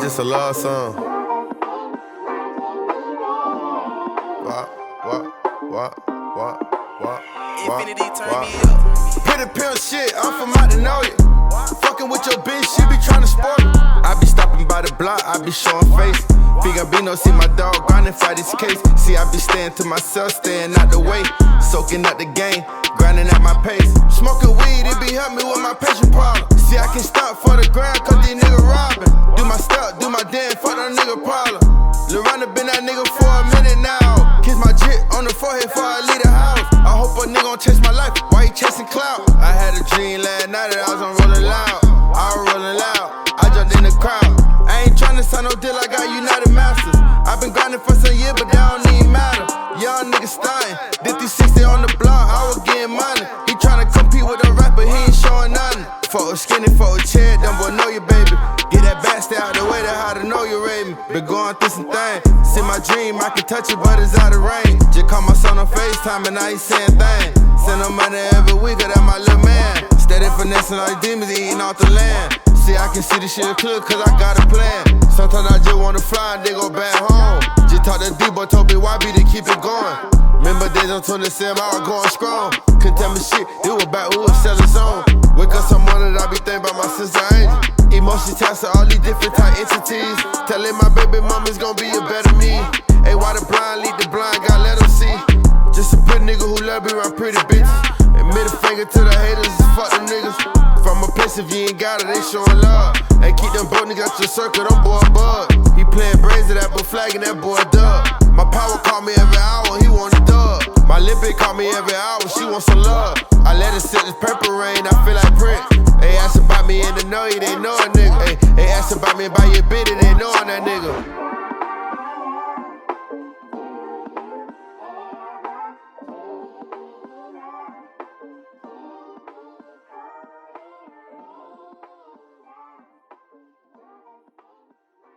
just a love song. Infinity turn me up. Pretty pimp shit, I'm from out to know you. Fucking with your bitch, she be tryna sport me. I be stopping by the block, I be showing face. Figabino, see my dog grinding, fight his case. See, I be staying to myself, staying out the way. Soaking up the game, grinding at my pace. Smoking weed, it be helping me with my patient problem. See, I can stop for the grand, cause these niggas robbing. Do my step, do my dance, fuck that nigga problem. Loretta been that nigga for a minute now. Kiss my jit on the forehead before I leave the house. I hope a nigga gon' chase my life, why he chasing clout? I had a dream last night that I was on rolling loud. I was rolling loud, I jumped in the crowd. I ain't tryna sign no deal, I got United Masters. I been grinding for some years, but that don't even matter. Young nigga stuntin', 50-60 on the block, I was getting money. He tryna compete with a rapper, he ain't showing nothing. For a skinny, for a chair, them boy know you, baby. Get that back, stay out the way, that's how to know you rate me. Been going through some things, see my dream, I can touch it, but it's out of range. Just call my son on FaceTime and now he saying things. Send him money every week, cause that's my little man. Steady finessing all these demons, eating off the land. See, I can see this shit clear, cause I got a plan. Sometimes I just wanna fly and they go back home. Just talk to D-boy, told me YB to keep it going. Remember days on 27, I was going strong. Couldn't tell me shit, it was back who was selling zone. Wake up some morning, I be thinking about my sister Angel. Emotion taps to all these different type entities. Telling my baby mama's gonna be a better me. Hey, why the blind lead the blind, God let them see. Just a pretty nigga who love be around pretty bitches. And middle finger to the haters, fuck them niggas. From a place if you ain't got it, they showing love. And keep them broke niggas out your circle, them boy bug. He playing brazen, that boy flagging, that boy dub. My power call me every hour, he want a dub. My lip it call me every hour, she wants some love. I let her sit this purple rain, I feel like Prince. They ask about me in the know, they know a nigga. They ask about me by your bitty,